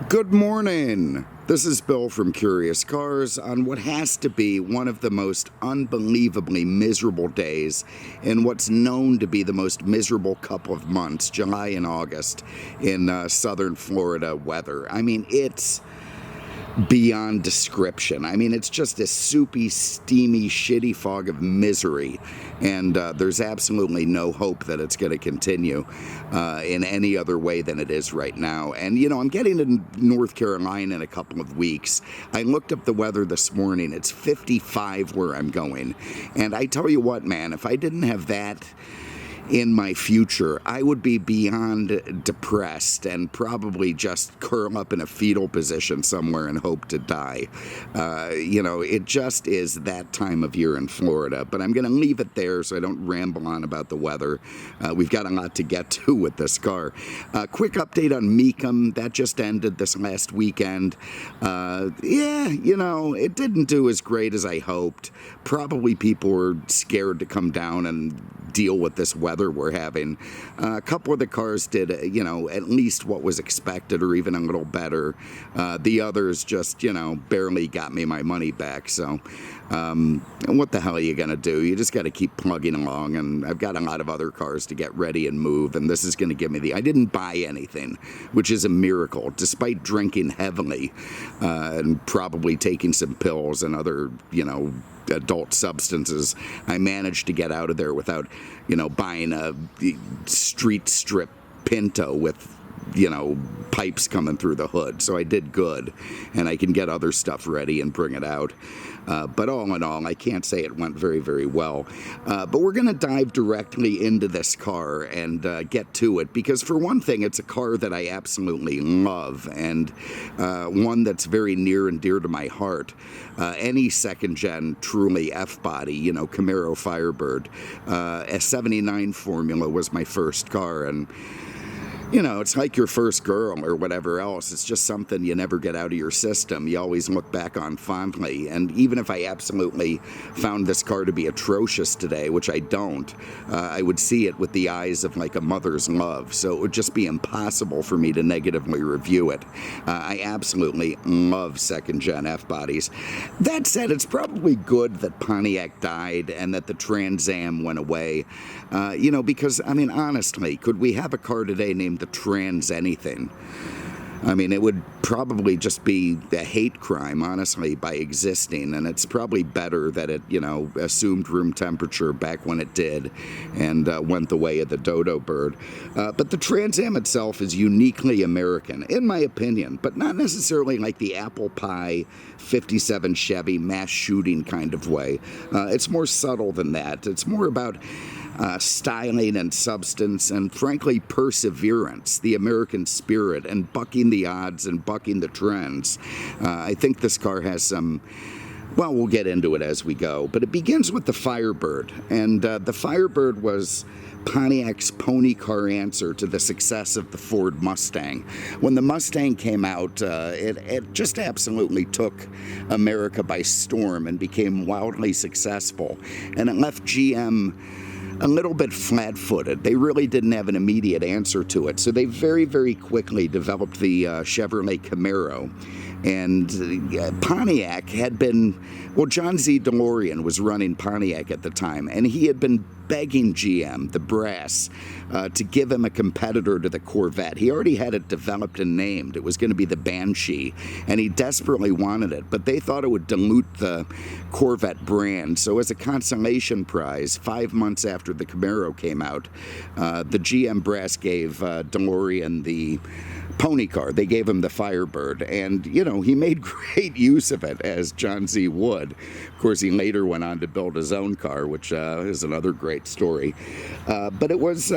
Good morning! This is Bill from Curious Cars on what has to be one of the most unbelievably miserable days in what's known to be the most miserable couple of months, July and August, in southern Florida weather. I mean, it's beyond description. I mean, it's just a soupy, steamy, shitty fog of misery, and there's absolutely no hope that it's going to continue in any other way than it is right now. And, you know, I'm getting to North Carolina in a couple of weeks. I looked up the weather this morning. It's 55 where I'm going. And I tell you what, man, if I didn't have that in my future, I would be beyond depressed and probably just curl up in a fetal position somewhere and hope to die. You know, it just is that time of year in Florida. But I'm going to leave it there so I don't ramble on about the weather. We've got a lot to get to with this car. Quick update on Meekum. That just ended this last weekend. Yeah, you know, it didn't do as great as I hoped. Probably people were scared to come down and deal with this weather we're having. A couple of the cars did, you know, at least what was expected or even a little better. The others just, you know, barely got me my money back. So what the hell are you going to do? You just got to keep plugging along, and I've got a lot of other cars to get ready and move, and this is going to give me I didn't buy anything, which is a miracle, despite drinking heavily and probably taking some pills and other, you know, adult substances. I managed to get out of there without, you know, buying a street strip Pinto with, you know, pipes coming through the hood. So I did good, and I can get other stuff ready and bring it out. But all in all, I can't say it went very, very well. But we're going to dive directly into this car and get to it, because for one thing, it's a car that I absolutely love, and one that's very near and dear to my heart. Any second-gen, truly F-body, you know, Camaro Firebird. A 79 Formula was my first car, and you know, it's like your first girl or whatever else. It's just something you never get out of your system. You always look back on fondly. And even if I absolutely found this car to be atrocious today, which I don't, I would see it with the eyes of like a mother's love. So it would just be impossible for me to negatively review it. I absolutely love second-gen F-bodies. That said, it's probably good that Pontiac died and that the Trans Am went away. You know, because, I mean, honestly, could we have a car today named the Trans anything? I mean, it would probably just be a hate crime, honestly, by existing, and it's probably better that it, you know, assumed room temperature back when it did and went the way of the dodo bird. But the Trans Am itself is uniquely American, in my opinion, but not necessarily like the apple pie 57 Chevy mass shooting kind of way. It's more subtle than that. It's more about styling and substance and, frankly, perseverance, the American spirit, and bucking the odds and bucking the trends. I think this car has some, well, we'll get into it as we go, but it begins with the Firebird, and the Firebird was Pontiac's pony car answer to the success of the Ford Mustang. When the Mustang came out, it just absolutely took America by storm and became wildly successful, and it left GM a little bit flat-footed. They really didn't have an immediate answer to it, so they very, very quickly developed the Chevrolet Camaro. And Pontiac had been, well, John Z. DeLorean was running Pontiac at the time, and he had been begging GM, the brass, to give him a competitor to the Corvette. He already had it developed and named. It was going to be the Banshee, and he desperately wanted it, but they thought it would dilute the Corvette brand. So as a consolation prize, 5 months after the Camaro came out, the GM brass gave DeLorean the pony car. They gave him the Firebird, and, you know, he made great use of it, as John Z. would. Of course, he later went on to build his own car, which is another great story. But it was,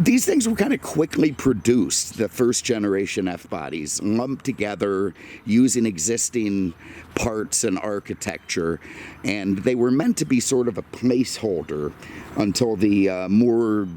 these things were kind of quickly produced, the first generation F-bodies, lumped together using existing parts and architecture, and they were meant to be sort of a placeholder until the more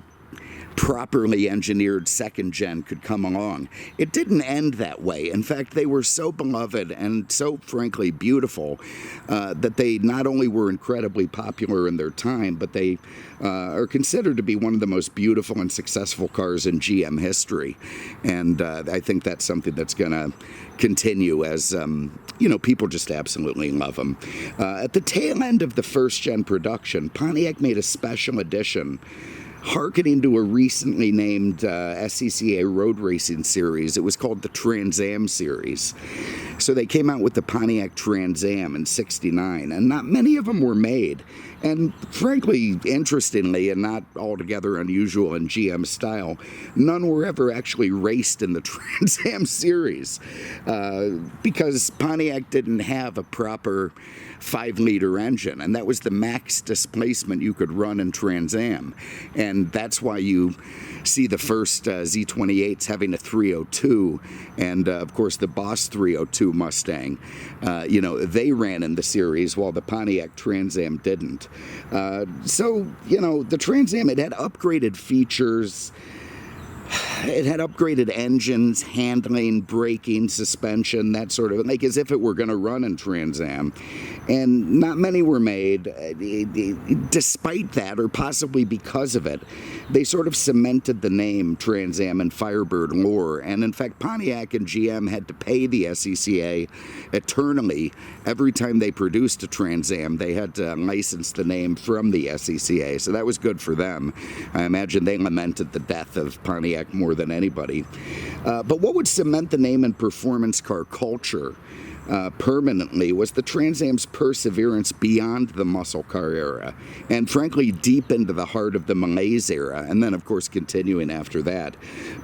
properly engineered second gen could come along. It didn't end that way. In fact, they were so beloved and so frankly beautiful that they not only were incredibly popular in their time, but they are considered to be one of the most beautiful and successful cars in GM history. And I think that's something that's going to continue as, people just absolutely love them. At the tail end of the first gen production, Pontiac made a special edition harkening to a recently named SCCA road racing series. It was called the Trans Am series. So they came out with the Pontiac Trans Am in '69, and not many of them were made. And frankly, interestingly, and not altogether unusual in GM style, none were ever actually raced in the Trans Am series because Pontiac didn't have a proper 5-liter engine, and that was the max displacement you could run in Trans Am. And that's why you see the first Z28s having a 302, and of course the Boss 302 Mustang. They ran in the series while the Pontiac Trans Am didn't. The Trans Am, it had upgraded features. It had upgraded engines, handling, braking, suspension, that sort of, like as if it were going to run in Trans Am. And not many were made. Despite that, or possibly because of it, they sort of cemented the name Trans Am in Firebird lore. And in fact, Pontiac and GM had to pay the SCCA eternally. Every time they produced a Trans Am, they had to license the name from the SCCA. So that was good for them. I imagine they lamented the death of Pontiac more than anybody. But what would cement the name in performance car culture permanently was the Trans Am's perseverance beyond the muscle car era, and frankly deep into the heart of the malaise era, and then of course continuing after that.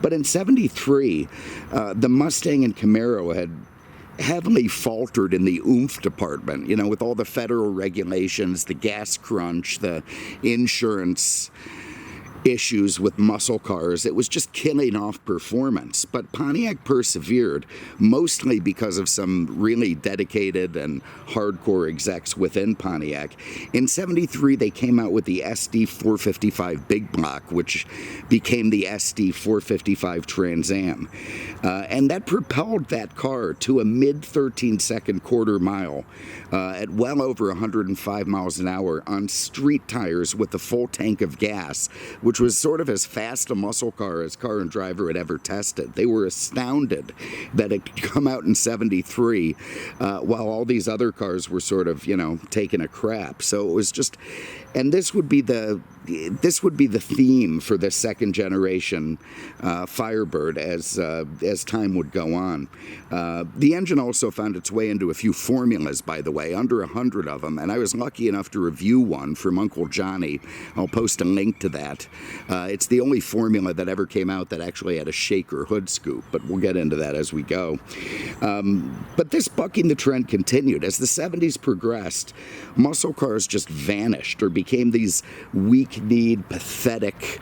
But in '73, the Mustang and Camaro had heavily faltered in the oomph department, with all the federal regulations, the gas crunch, the insurance issues with muscle cars. It was just killing off performance. But Pontiac persevered, mostly because of some really dedicated and hardcore execs within Pontiac. In '73, they came out with the SD 455 Big Block, which became the SD 455 Trans Am. And that propelled that car to a mid-13-second quarter mile at well over 105 miles an hour on street tires with a full tank of gas, which was sort of as fast a muscle car as Car and Driver had ever tested. They were astounded that it could come out in '73 while all these other cars were sort of, taking a crap. So it was just, and this would be the theme for the second generation Firebird as time would go on. The engine also found its way into a few formulas, by the way, under 100 of them, and I was lucky enough to review one from Uncle Johnny. I'll post a link to that. It's the only formula that ever came out that actually had a shaker hood scoop, but we'll get into that as we go. But this bucking the trend continued. As the '70s progressed, muscle cars just vanished or became these weak-kneed, pathetic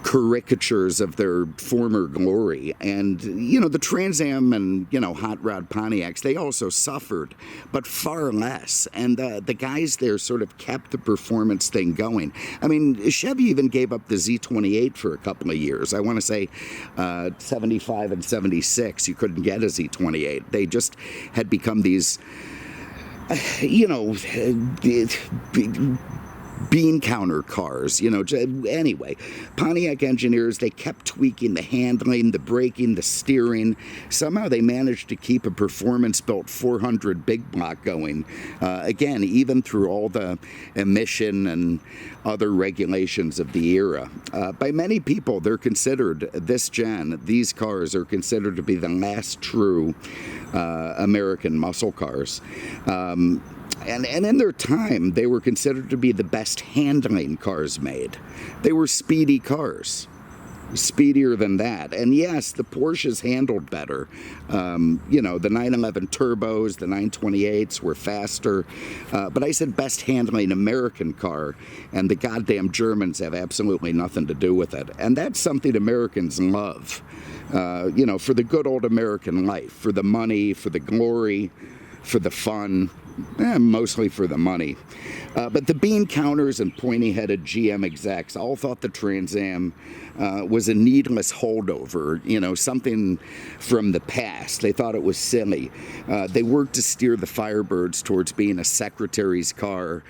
caricatures of their former glory. And, the Trans Am and, hot rod Pontiacs, they also suffered, but far less. And the guys there sort of kept the performance thing going. I mean, Chevy even gave up the Z28 for a couple of years. I want to say 75 and 76, you couldn't get a Z28. They just had become these, bean counter cars, anyway. Pontiac engineers, they kept tweaking the handling, the braking, the steering. Somehow they managed to keep a performance-built 400 Big Block going, again, even through all the emission and other regulations of the era. By many people, they're considered, these cars are considered to be the last true American muscle cars. And in their time, they were considered to be the best handling cars made. They were speedy cars, speedier than that. And yes, the Porsches handled better. The 911 turbos, the 928s were faster. But I said best handling American car, and the goddamn Germans have absolutely nothing to do with it. And that's something Americans love, for the good old American life, for the money, for the glory, for the fun. mostly for the money. But the bean counters and pointy-headed GM execs all thought the Trans Am was a needless holdover, something from the past. They thought it was silly. They worked to steer the Firebirds towards being a secretary's car,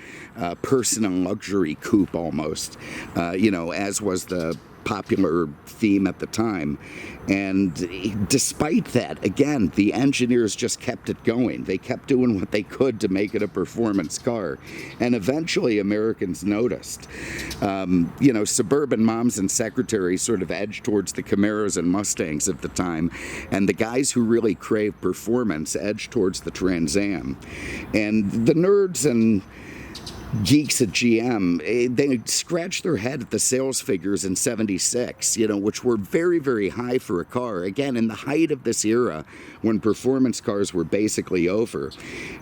personal luxury coupe almost, as was the popular theme at the time. And despite that, again, the engineers just kept it going. They kept doing what they could to make it a performance car. And eventually Americans noticed. Suburban moms and secretaries sort of edged towards the Camaros and Mustangs at the time. And the guys who really craved performance edged towards the Trans Am. And the nerds and geeks at GM, they scratched their head at the sales figures in '76, which were very, very high for a car. Again, in the height of this era when performance cars were basically over.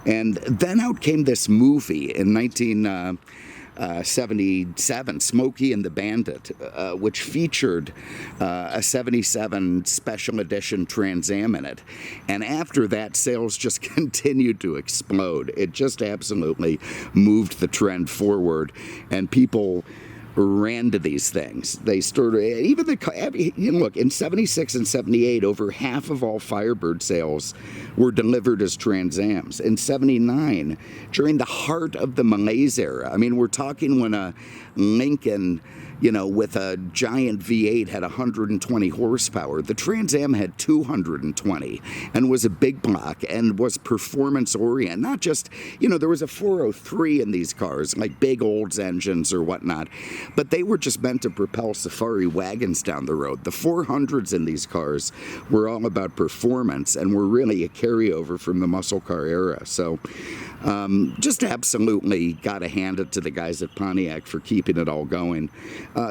And then out came this movie in 1977, Smokey and the Bandit, which featured a '77 special edition Trans Am in it. And after that, sales just continued to explode. It just absolutely moved the trend forward, and people ran to these things. They started, even look, in '76 and '78, over half of all Firebird sales were delivered as Trans Ams. In '79, during the heart of the malaise era, we're talking when a Lincoln, with a giant V8 had 120 horsepower. The Trans Am had 220 and was a big block and was performance oriented. Not just, there was a 403 in these cars, like big Olds engines or whatnot, but they were just meant to propel safari wagons down the road. The 400s in these cars were all about performance and were really a carryover from the muscle car era. So just absolutely got to hand it to the guys at Pontiac for keeping it all going.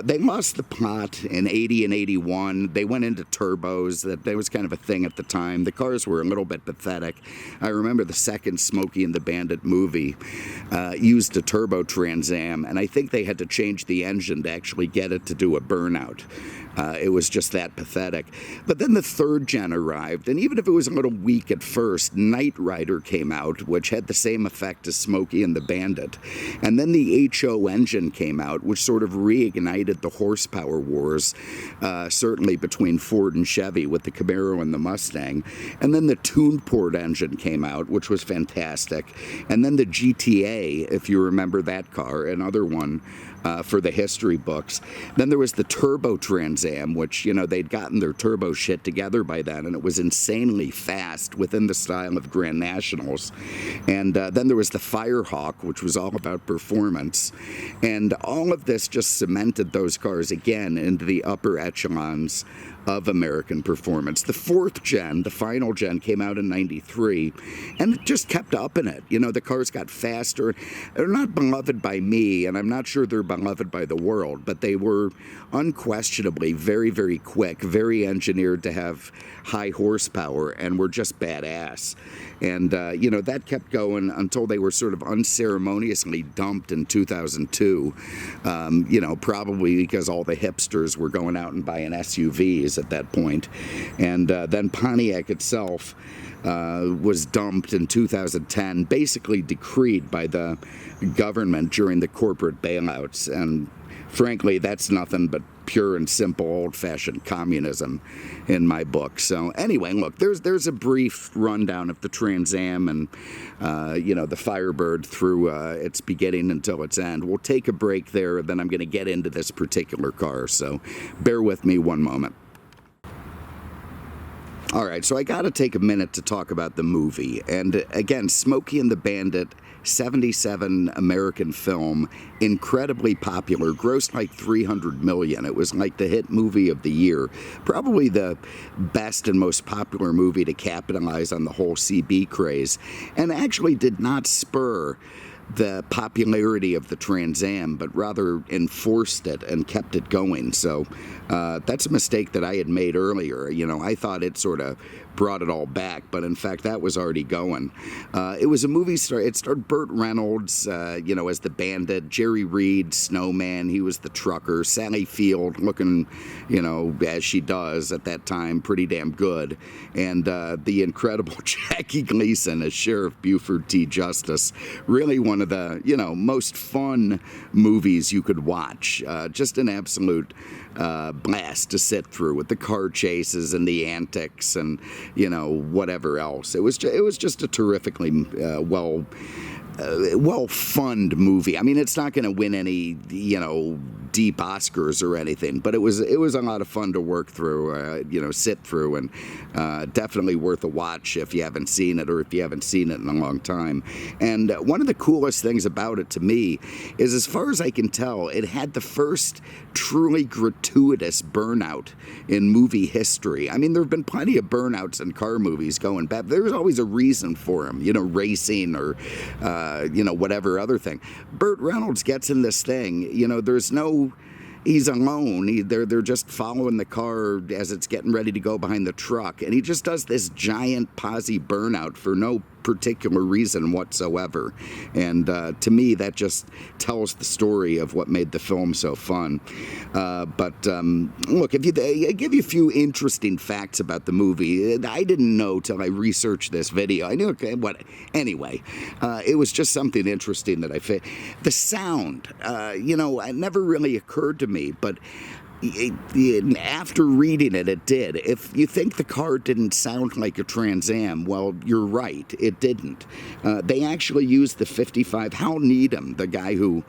They lost the plot in '80 and '81. They went into turbos. That was kind of a thing at the time. The cars were a little bit pathetic. I remember the second Smokey and the Bandit movie used a turbo Trans Am, and I think they had to change the engine to actually get it to do a Burnout. It was just that pathetic. But then the third gen arrived, and even if it was a little weak at first, Knight Rider came out, which had the same effect as Smokey and the Bandit. And then the HO engine came out, which sort of reignited the horsepower wars, certainly between Ford and Chevy with the Camaro and the Mustang. And then the tuned port engine came out, which was fantastic. And then the GTA, if you remember that car, another one for the history books. Then there was the Turbo Trans Am, which, they'd gotten their turbo shit together by then, and it was insanely fast within the style of Grand Nationals. And then there was the Firehawk, which was all about performance. And all of this just cemented those cars again into the upper echelons of American performance. The fourth gen, the final gen, came out in '93, and it just kept up in it. The cars got faster. They're not beloved by me, and I'm not sure they're beloved by the world, but they were unquestionably very, very quick, very engineered to have high horsepower, and were just badass. And, that kept going until they were sort of unceremoniously dumped in 2002, probably because all the hipsters were going out and buying SUVs at that point. And then Pontiac itself was dumped in 2010, basically decreed by the government during the corporate bailouts. And frankly, that's nothing but pure and simple old-fashioned communism in my book. So anyway, look, there's a brief rundown of the Trans Am and the Firebird through its beginning until its end. We'll take a break there, then I'm going to get into this particular car, so bear with me one moment. All right, so I got to take a minute to talk about the movie. And again, Smokey and the Bandit, '77 American film, incredibly popular, grossed like $300 million. It was like the hit movie of the year, probably the best and most popular movie to capitalize on the whole CB craze, and actually did not spur the popularity of the Trans Am, but rather enforced it and kept it going. So that's a mistake that I had made earlier. You know, I thought it sort of brought it all back, but in fact that was already going. It was a movie star. It starred Burt Reynolds, you know, as the Bandit, Jerry Reed, Snowman, he was the trucker, Sally Field, looking, you know, as she does at that time, pretty damn good, and the incredible Jackie Gleason as Sheriff Buford T. Justice. Really one of the, you know, most fun movies you could watch. Just an absolute blast to sit through with the car chases and the antics and, you know, whatever else. It was just a terrifically well-funded movie. I mean, it's not going to win any, you know, deep Oscars or anything, but it was a lot of fun to work through, you know, sit through, and definitely worth a watch if you haven't seen it, or if you haven't seen it in a long time. And one of the coolest things about it to me is, as far as I can tell, it had the first truly gratuitous burnout in movie history. I mean, there have been plenty of burnouts in car movies going back. There's always a reason for them, you know, racing or you know, whatever other thing. Burt Reynolds gets in this thing, you know, he's alone. They're just following the car as it's getting ready to go behind the truck, and he just does this giant posse burnout for no particular reason whatsoever. And to me, that just tells the story of what made the film so fun. But look, I give you a few interesting facts about the movie. I didn't know till I researched this video. I knew, okay, what? Anyway, it was just something interesting that I fit. The sound, you know, it never really occurred to me, but after reading it, it did. If you think the car didn't sound like a Trans Am, well, you're right, it didn't. They actually used the 55, Hal Needham, the guy who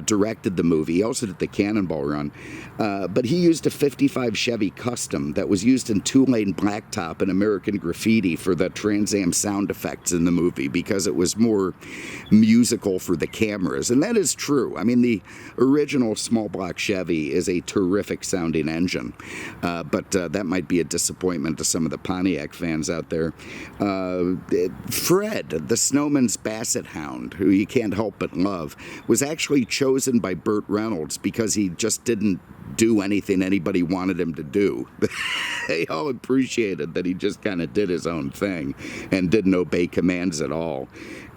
directed the movie, he also did the Cannonball Run, but he used a 55 Chevy Custom that was used in two-lane blacktop and American Graffiti for the Trans Am sound effects in the movie, because it was more musical for the cameras, and that is true. I mean, the original small block Chevy is a terrific sounding engine, but that might be a disappointment to some of the Pontiac fans out there. Fred, the Snowman's Basset Hound, who you can't help but love, was actually chosen by Burt Reynolds because he just didn't do anything anybody wanted him to do. They all appreciated that he just kind of did his own thing and didn't obey commands at all.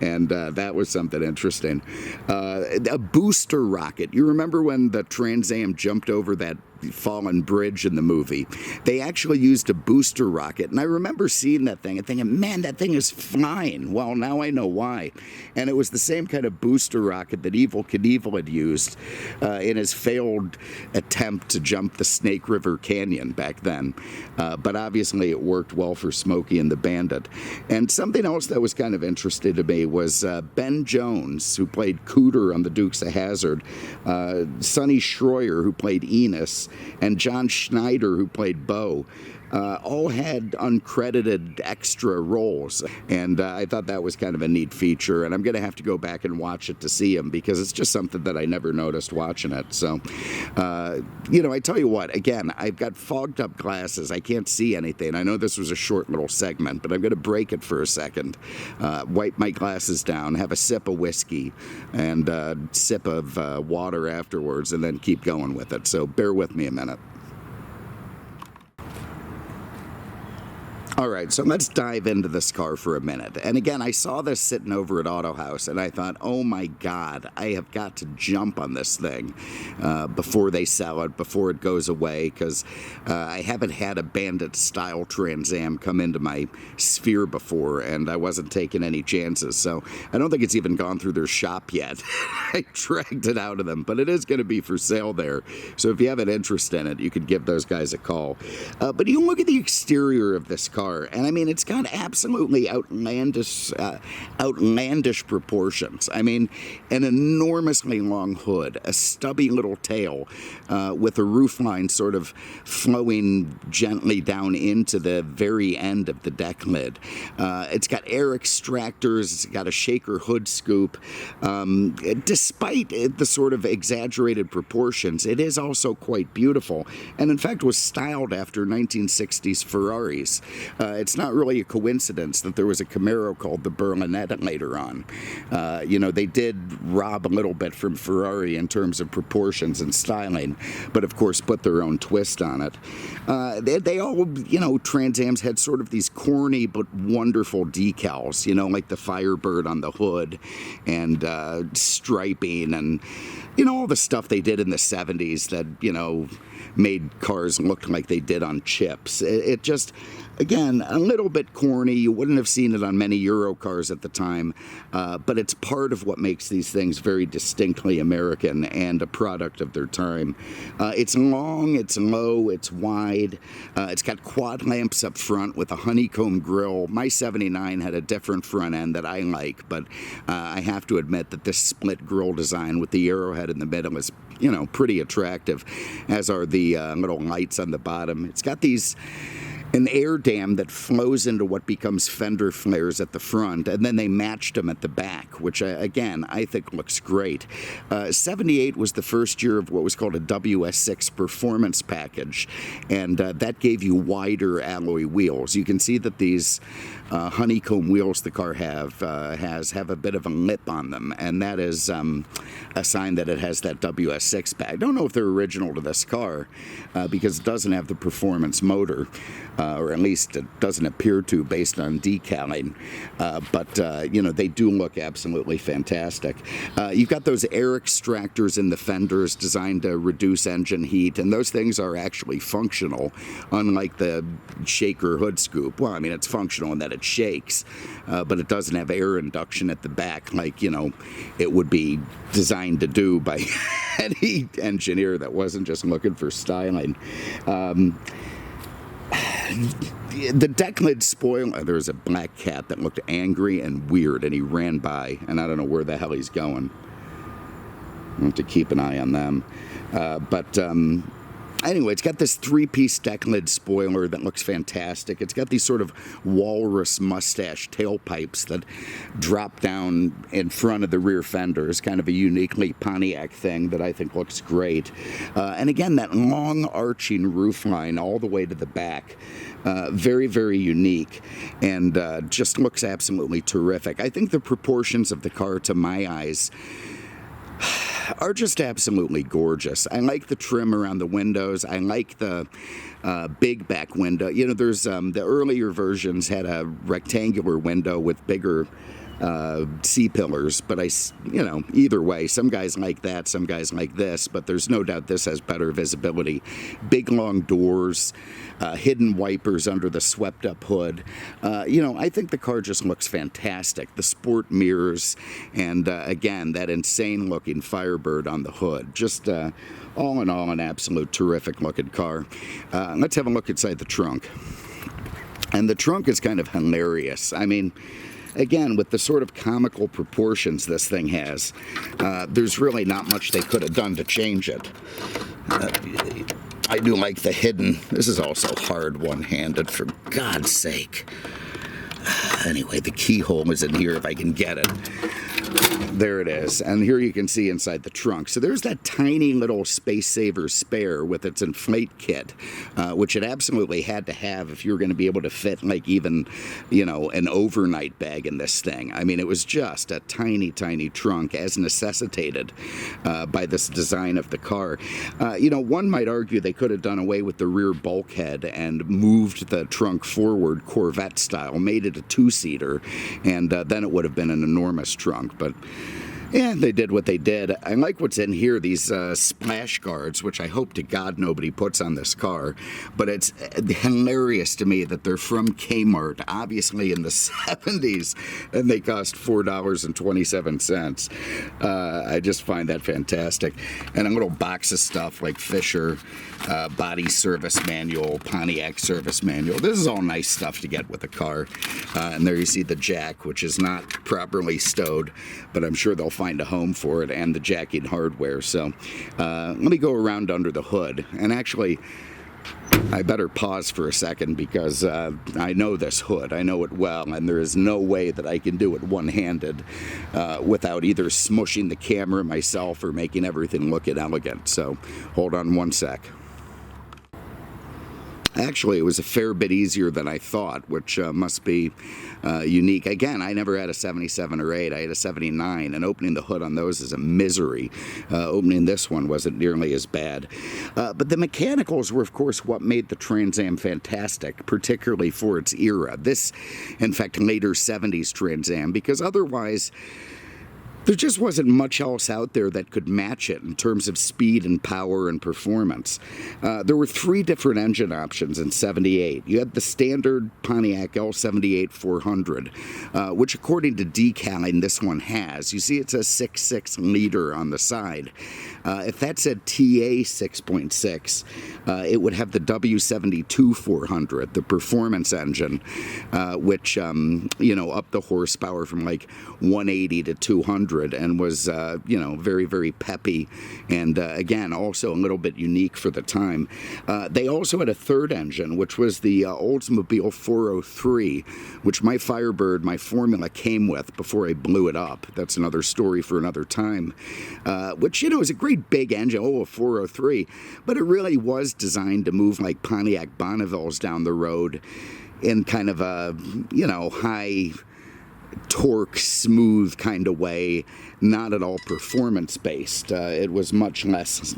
And that was something interesting. A booster rocket. You remember when the Trans Am jumped over that fallen bridge in the movie? They actually used a booster rocket, and I remember seeing that thing and thinking, man, that thing is flying. Well, now I know why. And it was the same kind of booster rocket that Evel Knievel had used in his failed attempt to jump the Snake River Canyon back then. But obviously it worked well for Smokey and the Bandit. And something else that was kind of interesting to me was Ben Jones, who played Cooter on the Dukes of Hazzard, Sonny Schroyer, who played Enos, and John Schneider, who played Bo, all had uncredited extra roles, and I thought that was kind of a neat feature, and I'm going to have to go back and watch it to see them, because it's just something that I never noticed watching it. So, you know, I tell you what, again, I've got fogged up glasses. I can't see anything. I know this was a short little segment, but I'm going to break it for a second, wipe my glasses down, have a sip of whiskey, and a sip of water afterwards, and then keep going with it. So bear with me a minute. All right, so let's dive into this car for a minute. And again, I saw this sitting over at Autohaus, and I thought, oh my God, I have got to jump on this thing before they sell it, before it goes away, because I haven't had a Bandit-style Trans Am come into my sphere before, and I wasn't taking any chances. So I don't think it's even gone through their shop yet. I dragged it out of them, but it is going to be for sale there. So if you have an interest in it, you could give those guys a call. But you look at the exterior of this car, and I mean, it's got absolutely outlandish proportions. I mean, an enormously long hood, a stubby little tail with a roofline sort of flowing gently down into the very end of the deck lid. It's got air extractors, it's got a shaker hood scoop. Despite the sort of exaggerated proportions, it is also quite beautiful, and in fact was styled after 1960s Ferraris. It's not really a coincidence that there was a Camaro called the Burnout later on. You know, they did rob a little bit from Ferrari in terms of proportions and styling, but of course put their own twist on it. They all, you know, Trans Ams had sort of these corny but wonderful decals, you know, like the Firebird on the hood and striping and, you know, all the stuff they did in the 70s that, you know, made cars look like they did on chips. It just, again, a little bit corny. You wouldn't have seen it on many Euro cars at the time, but it's part of what makes these things very distinctly American and a product of their time. It's long, it's low, it's wide. It's got quad lamps up front with a honeycomb grille. My 79 had a different front end that I like, but I have to admit that this split grille design with the arrowhead in the middle is, you know, pretty attractive, as are the little lights on the bottom. It's got an air dam that flows into what becomes fender flares at the front, and then they matched them at the back, which, again, I think looks great. 78 was the first year of what was called a WS6 performance package, and that gave you wider alloy wheels. You can see that these honeycomb wheels the car have a bit of a lip on them, and that is a sign that it has that WS6 pack. I don't know if they're original to this car because it doesn't have the performance motor. Or at least it doesn't appear to based on decaling, but you know, they do look absolutely fantastic. You've got those air extractors in the fenders designed to reduce engine heat, and those things are actually functional, unlike the shaker hood scoop. Well, I mean, it's functional in that it shakes, but it doesn't have air induction at the back like, you know, it would be designed to do by any engineer that wasn't just looking for styling. The deck lid spoiler, there was a black cat that looked angry and weird, and he ran by, and I don't know where the hell he's going. I have to keep an eye on them. Anyway, it's got this three-piece deck lid spoiler that looks fantastic. It's got these sort of walrus mustache tailpipes that drop down in front of the rear fenders, kind of a uniquely Pontiac thing that I think looks great. And again, that long arching roof line all the way to the back. Very, very unique, and just looks absolutely terrific. I think the proportions of the car, to my eyes, are just absolutely gorgeous. I like the trim around the windows. I like the big back window. You know, there's the earlier versions had a rectangular window with bigger C-pillars, but you know, either way, some guys like that, some guys like this, but there's no doubt this has better visibility. Big long doors, hidden wipers under the swept up hood. You know, I think the car just looks fantastic. The sport mirrors, and again, that insane looking Firebird on the hood. Just all in all, an absolute terrific looking car. Let's have a look inside the trunk. And the trunk is kind of hilarious. I mean, again, with the sort of comical proportions this thing has, there's really not much they could have done to change it. I do like the hidden. This is also hard one-handed, for God's sake. Anyway, the keyhole is in here if I can get it. There it is, and here you can see inside the trunk. So there's that tiny little Space Saver spare with its inflate kit, which it absolutely had to have if you were going to be able to fit, like, even, you know, an overnight bag in this thing. I mean, it was just a tiny, tiny trunk, as necessitated by this design of the car. You know, one might argue they could have done away with the rear bulkhead and moved the trunk forward Corvette style, made it a two-seater, and then it would have been an enormous trunk. But yeah, they did what they did. I like what's in here, these splash guards, which I hope to God nobody puts on this car. But it's hilarious to me that they're from Kmart, obviously in the 70s, and they cost $4.27. I just find that fantastic. And a little box of stuff like Fisher, body service manual, Pontiac service manual. This is all nice stuff to get with a car. And there you see the jack, which is not properly stowed, but I'm sure they'll find a home for it, and the jacking hardware. So let me go around under the hood, and actually I better pause for a second because I know this hood. I know it well, and there is no way that I can do it one-handed without either smushing the camera myself or making everything look inelegant. So hold on one sec. Actually, it was a fair bit easier than I thought, which must be unique. Again, I never had a 77 or 8. I had a 79, and opening the hood on those is a misery. Opening this one wasn't nearly as bad. But the mechanicals were, of course, what made the Trans Am fantastic, particularly for its era. This, in fact, later 70s Trans Am, because otherwise there just wasn't much else out there that could match it in terms of speed and power and performance. There were 3 different engine options in 78. You had the standard Pontiac L78 400, which according to decaling this one has. You see it says 6.6 liter on the side. If that said TA 6.6, it would have the W72 400, the performance engine, which, upped the horsepower from like 180 to 200. And was, very, very peppy, and again, also a little bit unique for the time. They also had a third engine, which was the Oldsmobile 403, which my Firebird, my Formula, came with before I blew it up. That's another story for another time. Which, is a great big engine, a 403, but it really was designed to move like Pontiac Bonnevilles down the road in kind of a, high torque, smooth kind of way, not at all performance based. It was much less,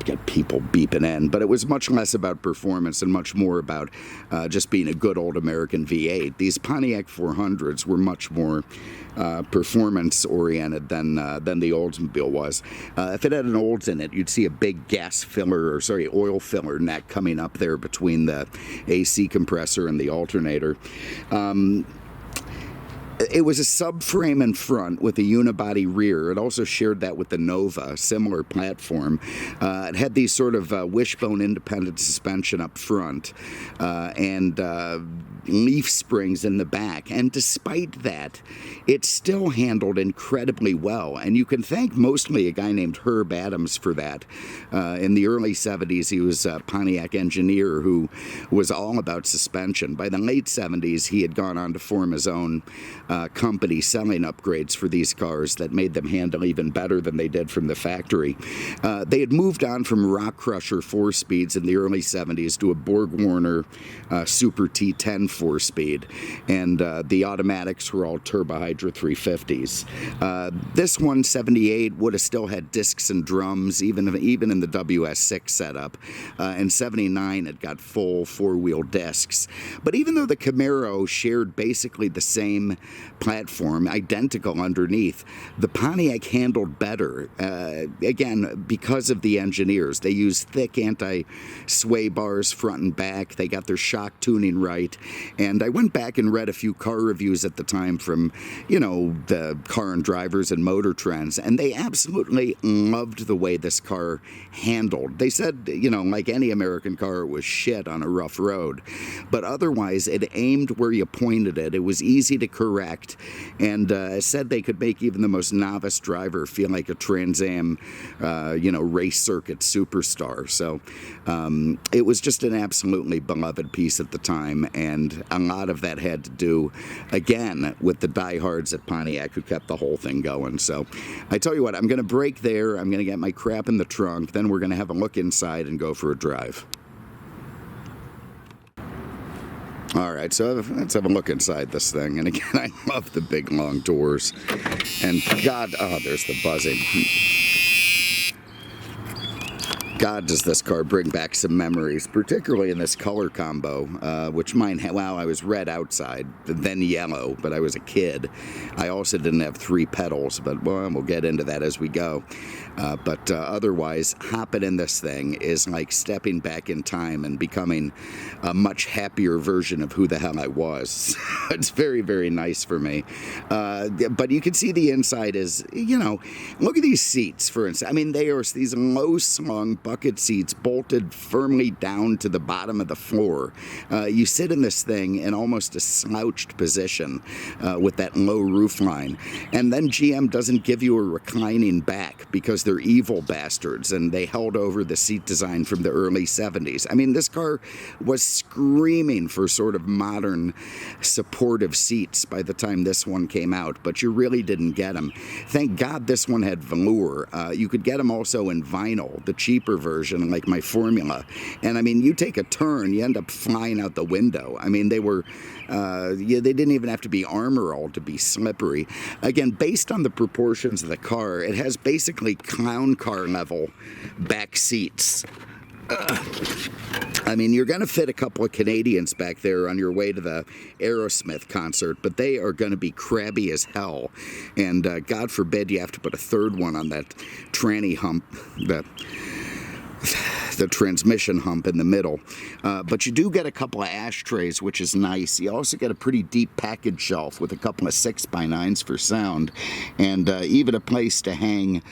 got people beeping in, but it was much less about performance and much more about just being a good old American V8. These Pontiac 400s were much more performance oriented than the Oldsmobile was. If it had an Olds in it, you'd see a big oil filler neck coming up there between the AC compressor and the alternator. It was a subframe in front with a unibody rear. It also shared that with the Nova, similar platform. It had these sort of wishbone independent suspension up front and leaf springs in the back. And despite that, it still handled incredibly well. And you can thank mostly a guy named Herb Adams for that. In the early 70s, he was a Pontiac engineer who was all about suspension. By the late 70s, he had gone on to form his own company selling upgrades for these cars that made them handle even better than they did from the factory. They had moved on from Rock Crusher 4-speeds in the early 70s to a Borg-Warner Super T10 4-speed, and the automatics were all Turbo Hydra 350s. This one, 78, would have still had discs and drums, even in the WS6 setup. In 79, it got full 4-wheel discs. But even though the Camaro shared basically the same platform, identical underneath, the Pontiac handled better. Again, because of the engineers. They used thick anti-sway bars front and back. They got their shock tuning right. And I went back and read a few car reviews at the time from, the Car and Drivers and Motor Trends, and they absolutely loved the way this car handled. They said, like any American car, it was shit on a rough road. But otherwise, it aimed where you pointed it. It was easy to correct, and said they could make even the most novice driver feel like a Trans Am, race circuit superstar. So it was just an absolutely beloved piece at the time, and a lot of that had to do, again, with the diehards at Pontiac who kept the whole thing going. So I tell you what, I'm going to break there. I'm going to get my crap in the trunk. Then we're going to have a look inside and go for a drive. All right, so let's have a look inside this thing. And again, I love the big, long doors. And God, there's the buzzing. God, does this car bring back some memories, particularly in this color combo, which mine had. Well, I was red outside, then yellow, but I was a kid. I also didn't have 3 pedals, but we'll get into that as we go. But otherwise, hopping in this thing is like stepping back in time and becoming a much happier version of who the hell I was. It's very, very nice for me. But you can see the inside is, look at these seats, for instance. I mean, they are these low-slung bucket seats bolted firmly down to the bottom of the floor. You sit in this thing in almost a slouched position with that low roof roofline. And then GM doesn't give you a reclining back because they're evil bastards, and they held over the seat design from the early 70s. I mean, this car was screaming for sort of modern supportive seats by the time this one came out, but you really didn't get them. Thank God this one had velour. You could get them also in vinyl, the cheaper version, like my Formula. And I mean, you take a turn, you end up flying out the window. I mean, they were, they didn't even have to be armor-all to be slippery. Again, based on the proportions of the car, it has basically clown car level back seats. I mean, you're going to fit a couple of Canadians back there on your way to the Aerosmith concert, but they are going to be crabby as hell. And God forbid you have to put a third one on that tranny hump, the transmission hump in the middle. But you do get a couple of ashtrays, which is nice. You also get a pretty deep package shelf with a couple of 6x9s for sound, and even a place to hang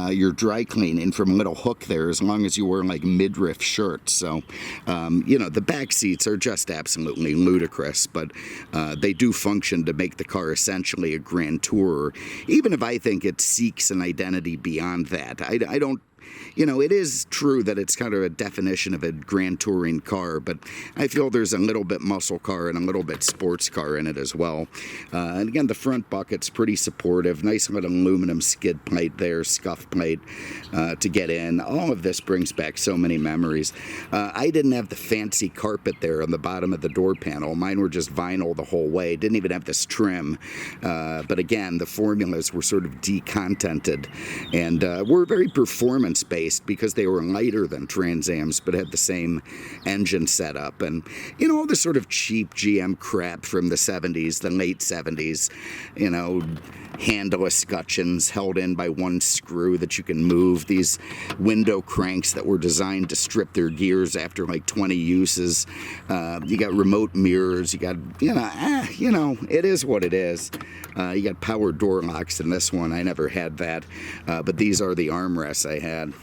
your dry cleaning from a little hook there, as long as you wear like midriff shirts. So, you know, the back seats are just absolutely ludicrous, but they do function to make the car essentially a grand tourer, even if I think it seeks an identity beyond that. I don't. You know, it is true that it's kind of a definition of a grand touring car, but I feel there's a little bit muscle car and a little bit sports car in it as well. And again, the front bucket's pretty supportive. Nice little aluminum skid plate there, scuff plate to get in. All of this brings back so many memories. I didn't have the fancy carpet there on the bottom of the door panel. Mine were just vinyl the whole way. Didn't even have this trim. But again, the formulas were sort of decontented and were very performance-based, because they were lighter than Trans Ams but had the same engine setup, and you know, all the sort of cheap GM crap from the 70s, the late 70s, you know, handle escutcheons held in by one screw that you can move, these window cranks that were designed to strip their gears after like 20 uses. You got remote mirrors, you got, you know, it is what it is. You got power door locks in this one. I never had that, but these are the armrests I had.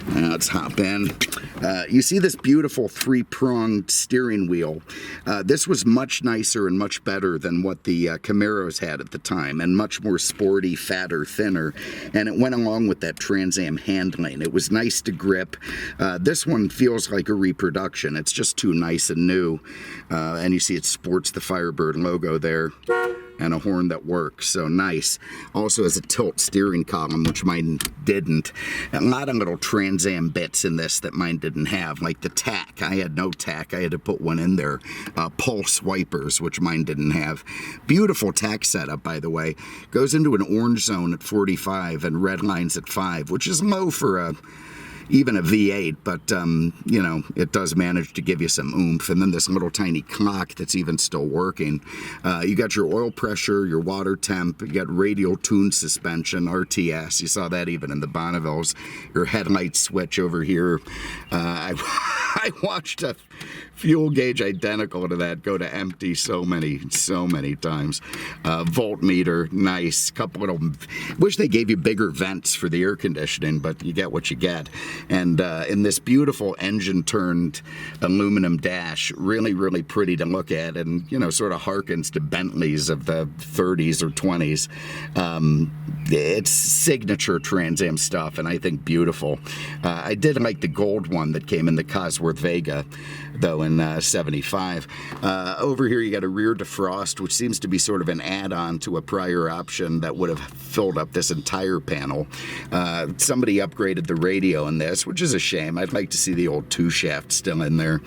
Let's hop in. You see this beautiful three-pronged steering wheel. This was much nicer and much better than what the Camaros had at the time, and much more sporty, fatter, thinner, and it went along with that Trans Am handling. It was nice to grip. This one feels like a reproduction. It's just too nice and new, and you see it sports the Firebird logo there, and a horn that works, so nice. Also has a tilt steering column, which mine didn't. A lot of little Trans Am bits in this that mine didn't have, like the tack. I had no tack, I had to put one in there. Pulse wipers, which mine didn't have. Beautiful tack setup, by the way. Goes into an orange zone at 45 and red lines at 5, which is low for even a V8, but you know, it does manage to give you some oomph. And then this little tiny clock that's even still working. You got your oil pressure, your water temp, you got radial tune suspension, RTS. You saw that even in the Bonnevilles. Your headlight switch over here. I watched a fuel gauge identical to that go to empty so many times. Voltmeter, nice. Couple of, wish they gave you bigger vents for the air conditioning, but you get what you get. And in this beautiful engine-turned aluminum dash, really pretty to look at, and you know, sort of harkens to Bentleys of the 30s or 20s. It's signature Trans Am stuff, and I think beautiful. I did like the gold one that came in the Cosworth Vega, though, in 75. Over here you got a rear defrost, which seems to be sort of an add-on to a prior option that would have filled up this entire panel. Somebody upgraded the radio in this, which is a shame. I'd like to see the old 2-shaft still in there.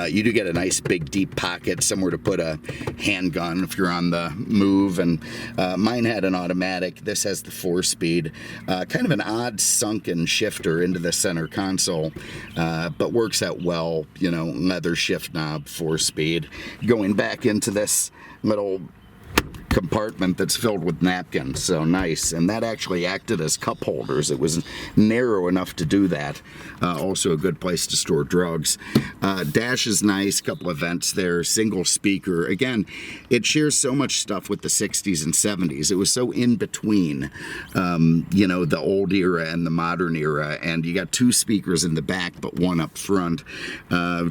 You do get a nice big deep pocket, somewhere to put a handgun if you're on the move, and mine had an automatic. This has the 4-speed. Kind of an odd sunken shifter into the center console, but works out well, you know, leather shift knob, 4-speed. Going back into this little compartment that's filled with napkins, so nice. And that actually acted as cup holders. It was narrow enough to do that. Also a good place to store drugs. Dash is nice, couple of vents there, single speaker. Again, it shares so much stuff with the 60s and 70s. It was so in between, you know, the old era and the modern era, and you got 2 speakers in the back but 1 up front.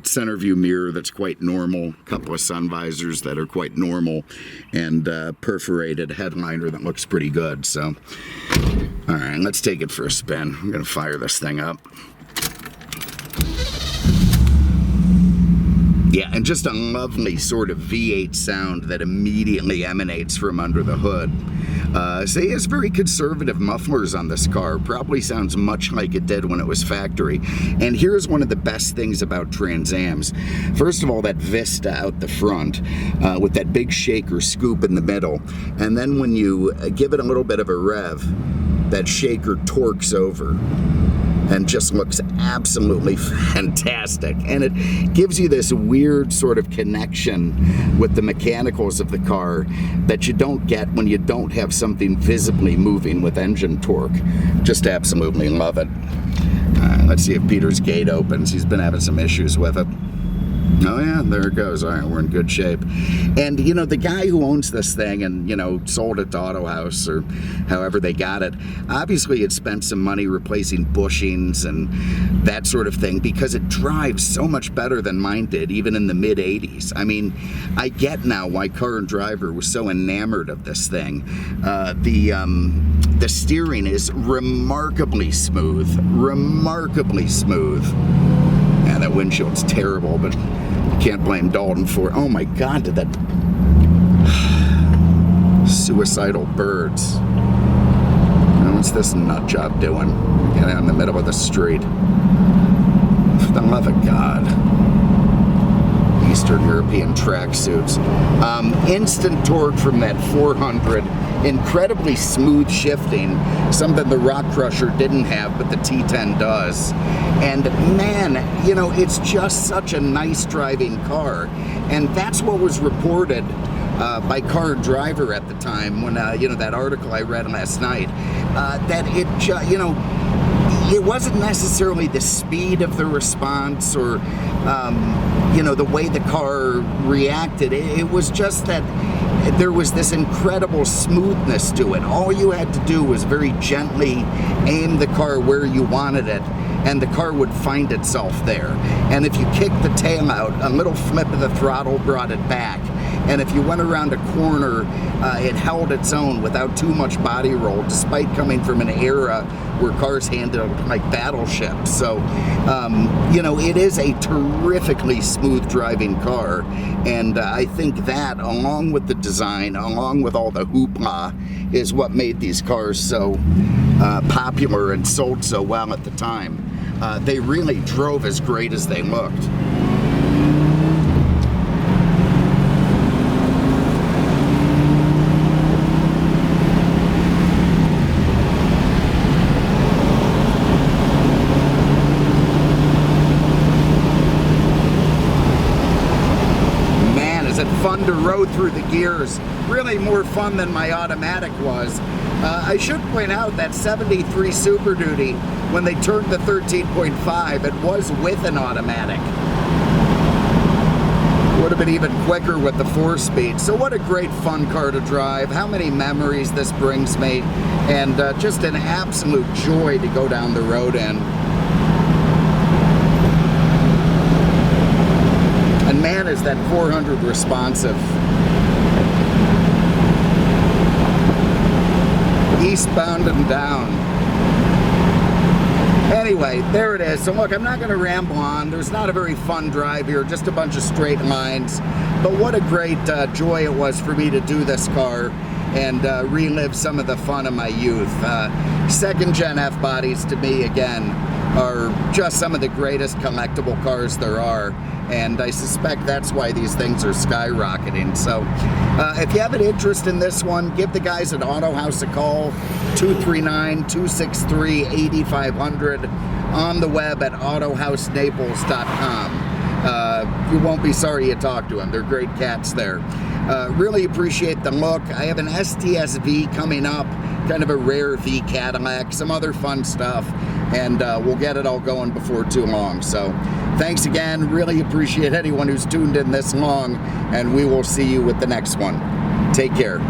Center view mirror that's quite normal, couple of sun visors that are quite normal, and perforated headliner that looks pretty good. So, all right, let's take it for a spin. I'm gonna fire this thing up. Yeah, and just a lovely sort of V8 sound that immediately emanates from under the hood. So he has very conservative mufflers on this car. Probably sounds much like it did when it was factory. And here's one of the best things about Trans Ams. First of all, that vista out the front with that big shaker scoop in the middle. And then when you give it a little bit of a rev, that shaker torques over and just looks absolutely fantastic. And it gives you this weird sort of connection with the mechanicals of the car that you don't get when you don't have something visibly moving with engine torque. Just absolutely love it. Let's see if Peter's gate opens. He's been having some issues with it. Oh yeah, there it goes. All right, we're in good shape. And you know, the guy who owns this thing and, you know, sold it to Autohaus or however they got it, obviously had spent some money replacing bushings and that sort of thing because it drives so much better than mine did, even in the mid-80s. I mean, I get now why Car and Driver was so enamored of this thing. The steering is remarkably smooth, remarkably smooth. Yeah, that windshield's terrible, but can't blame Dalton for it. Oh my God, did that suicidal birds. What's this nut job doing? Get out in the middle of the street. For the love of God. Eastern European tracksuits. Instant torque from that 400. Incredibly smooth shifting, something the Rock Crusher didn't have, but the T10 does. And man, you know, it's just such a nice driving car. And that's what was reported by Car and Driver at the time when, you know, that article I read last night, that it, you know, it wasn't necessarily the speed of the response or, you know, the way the car reacted. It was just that there was this incredible smoothness to it. All you had to do was very gently aim the car where you wanted it, and the car would find itself there. And if you kicked the tail out, a little flip of the throttle brought it back. And if you went around a corner, it held its own without too much body roll, despite coming from an era where cars handled like battleships. So, you know, it is a terrifically smooth driving car. And I think that, along with the design, along with all the hoopla, is what made these cars so popular and sold so well at the time. They really drove as great as they looked. Fun to road through the gears. Really more fun than my automatic was. I should point out that 73 Super Duty, when they turned the 13.5, it was with an automatic. Would have been even quicker with the 4-speed. So what a great fun car to drive. How many memories this brings me. And just an absolute joy to go down the road in. And man, is that 400 responsive. Eastbound and down. Anyway, there it is. So look, I'm not going to ramble on. There's not a very fun drive here, just a bunch of straight lines. But what a great joy it was for me to do this car and relive some of the fun of my youth. Second gen F-bodies to me, again, are just some of the greatest collectible cars there are. And I suspect that's why these things are skyrocketing. So if you have an interest in this one, give the guys at Autohaus a call, 239-263-8500, on the web at autohausnaples.com. You won't be sorry you talked to them. They're great cats there. Really appreciate the look. I have an STS-V coming up, kind of a rare V Cadillac, some other fun stuff, and we'll get it all going before too long. So thanks again. Really appreciate anyone who's tuned in this long, and we will see you with the next one. Take care.